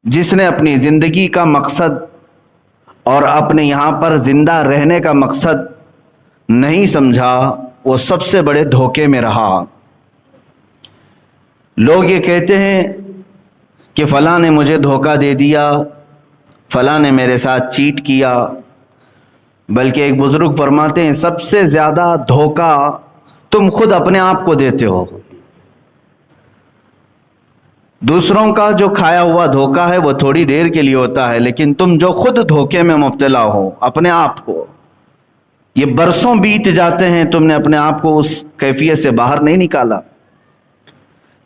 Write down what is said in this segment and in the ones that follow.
جس نے اپنی زندگی کا مقصد اور اپنے یہاں پر زندہ رہنے کا مقصد نہیں سمجھا، وہ سب سے بڑے دھوکے میں رہا۔ لوگ یہ کہتے ہیں کہ فلاں نے مجھے دھوکہ دے دیا، فلاں نے میرے ساتھ چیٹ کیا، بلکہ ایک بزرگ فرماتے ہیں سب سے زیادہ دھوکہ تم خود اپنے آپ کو دیتے ہو۔ دوسروں کا جو کھایا ہوا دھوکہ ہے وہ تھوڑی دیر کے لیے ہوتا ہے، لیکن تم جو خود دھوکے میں مبتلا ہو اپنے آپ کو، یہ برسوں بیت جاتے ہیں، تم نے اپنے آپ کو اس کیفیت سے باہر نہیں نکالا۔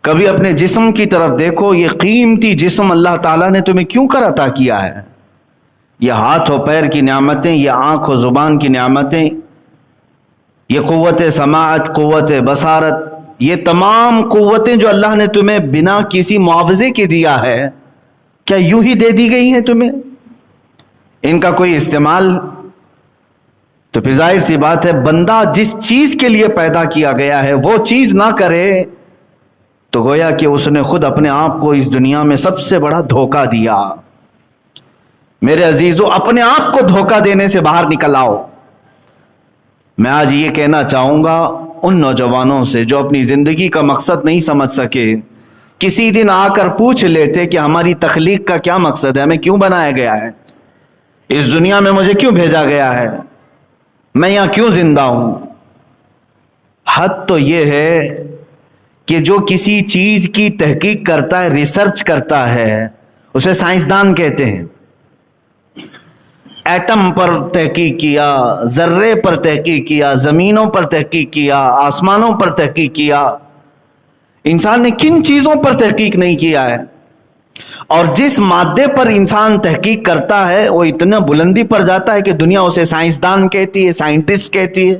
کبھی اپنے جسم کی طرف دیکھو، یہ قیمتی جسم اللہ تعالیٰ نے تمہیں کیوں کر عطا کیا ہے؟ یہ ہاتھ و پیر کی نعمتیں، یہ آنکھ و زبان کی نعمتیں، یہ قوت سماعت، قوت بصارت، یہ تمام قوتیں جو اللہ نے تمہیں بنا کسی معاوضے کے دیا ہے، کیا یوں ہی دے دی گئی ہیں تمہیں؟ ان کا کوئی استعمال؟ تو پھر ظاہر سی بات ہے بندہ جس چیز کے لیے پیدا کیا گیا ہے وہ چیز نہ کرے تو گویا کہ اس نے خود اپنے آپ کو اس دنیا میں سب سے بڑا دھوکہ دیا۔ میرے عزیزو، اپنے آپ کو دھوکہ دینے سے باہر نکل آؤ۔ میں آج یہ کہنا چاہوں گا ان نوجوانوں سے جو اپنی زندگی کا مقصد نہیں سمجھ سکے، کسی دن آ کر پوچھ لیتے کہ ہماری تخلیق کا کیا مقصد ہے، ہمیں کیوں بنایا گیا ہے، اس دنیا میں مجھے کیوں بھیجا گیا ہے، میں یہاں کیوں زندہ ہوں۔ حد تو یہ ہے کہ جو کسی چیز کی تحقیق کرتا ہے، ریسرچ کرتا ہے، اسے سائنسدان کہتے ہیں۔ ایٹم پر تحقیق کیا، ذرے پر تحقیق کیا، زمینوں پر تحقیق کیا، آسمانوں پر تحقیق کیا، انسان نے کن چیزوں پر تحقیق نہیں کیا ہے؟ اور جس مادے پر انسان تحقیق کرتا ہے وہ اتنا بلندی پر جاتا ہے کہ دنیا اسے سائنسدان کہتی ہے، سائنٹسٹ کہتی ہے۔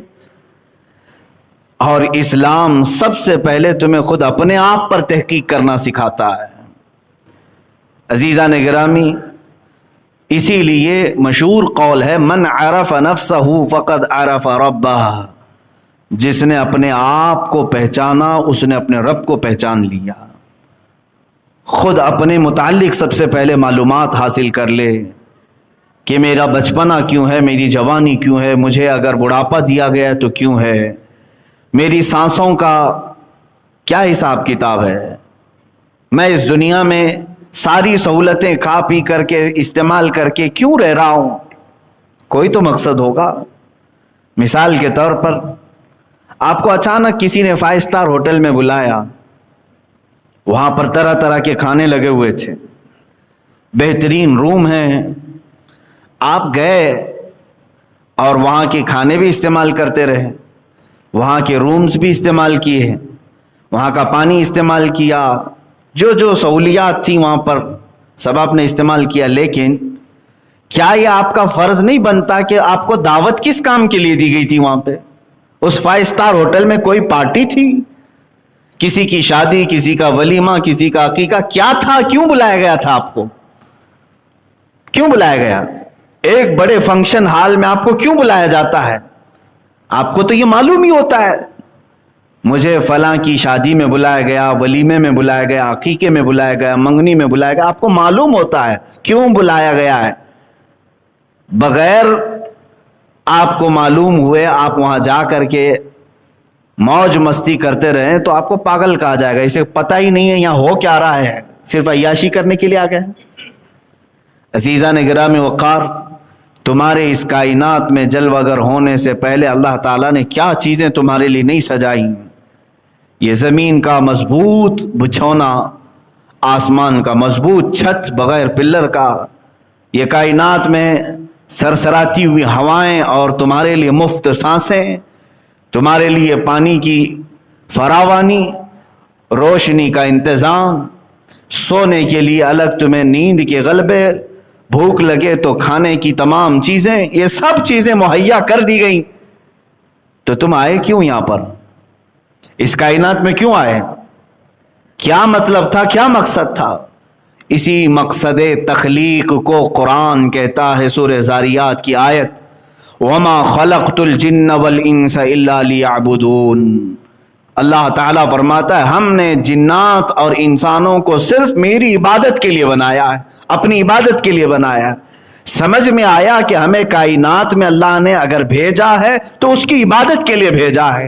اور اسلام سب سے پہلے تمہیں خود اپنے آپ پر تحقیق کرنا سکھاتا ہے۔ عزیزان گرامی، اسی لیے مشہور قول ہے من عرف نفسہ فقد عرف ربہ، جس نے اپنے آپ کو پہچانا اس نے اپنے رب کو پہچان لیا۔ خود اپنے متعلق سب سے پہلے معلومات حاصل کر لے کہ میرا بچپنا کیوں ہے، میری جوانی کیوں ہے، مجھے اگر بڑھاپا دیا گیا ہے تو کیوں ہے، میری سانسوں کا کیا حساب کتاب ہے، میں اس دنیا میں ساری سہولتیں کھا پی کر کے استعمال کر کے کیوں رہ رہا ہوں؟ کوئی تو مقصد ہوگا۔ مثال کے طور پر آپ کو اچانک کسی نے 5 اسٹار ہوٹل میں بلایا، وہاں پر طرح طرح کے کھانے لگے ہوئے تھے، بہترین روم ہیں، آپ گئے اور وہاں کے کھانے بھی استعمال کرتے رہے، وہاں کے رومز بھی استعمال کیے، وہاں کا پانی استعمال کیا، جو جو سہولیات تھیں وہاں پر سب آپ نے استعمال کیا، لیکن کیا یہ آپ کا فرض نہیں بنتا کہ آپ کو دعوت کس کام کے لیے دی گئی تھی؟ وہاں پہ اس 5 اسٹار ہوٹل میں کوئی پارٹی تھی، کسی کی شادی، کسی کا ولیمہ، کسی کا عقیقہ، کیا تھا؟ کیوں بلایا گیا تھا آپ کو؟ کیوں بلایا گیا؟ ایک بڑے فنکشن ہال میں آپ کو کیوں بلایا جاتا ہے؟ آپ کو تو یہ معلوم ہی ہوتا ہے مجھے فلاں کی شادی میں بلایا گیا، ولیمے میں بلایا گیا، عقیقے میں بلایا گیا، منگنی میں بلایا گیا، آپ کو معلوم ہوتا ہے کیوں بلایا گیا ہے۔ بغیر آپ کو معلوم ہوئے آپ وہاں جا کر کے موج مستی کرتے رہیں تو آپ کو پاگل کہا جائے گا، اسے پتہ ہی نہیں ہے یہاں ہو کیا رہا ہے، صرف عیاشی کرنے کے لیے آ گئے۔ عزیزان گرامی وقار، تمہارے اس کائنات میں جلوہ گر ہونے سے پہلے اللہ تعالیٰ نے کیا چیزیں تمہارے لیے نہیں سجائیں؟ یہ زمین کا مضبوط بچھونا، آسمان کا مضبوط چھت بغیر پلر کا، یہ کائنات میں سرسراتی ہوئی ہوائیں اور تمہارے لیے مفت سانسیں، تمہارے لیے پانی کی فراوانی، روشنی کا انتظام، سونے کے لیے الگ تمہیں نیند کے غلبے، بھوک لگے تو کھانے کی تمام چیزیں، یہ سب چیزیں مہیا کر دی گئیں، تو تم آئے کیوں یہاں پر؟ اس کائنات میں کیوں آئے؟ کیا مطلب تھا، کیا مقصد تھا؟ اسی مقصد تخلیق کو قرآن کہتا ہے سورہ ذاریات کی آیت وَمَا خَلَقْتُ الْجِنَّ وَالْإِنسَ إِلَّا لِيَعْبُدُونَ، اللہ تعالیٰ فرماتا ہے ہم نے جنات اور انسانوں کو صرف میری عبادت کے لیے بنایا ہے، اپنی عبادت کے لیے بنایا ہے۔ سمجھ میں آیا کہ ہمیں کائنات میں اللہ نے اگر بھیجا ہے تو اس کی عبادت کے لیے بھیجا ہے۔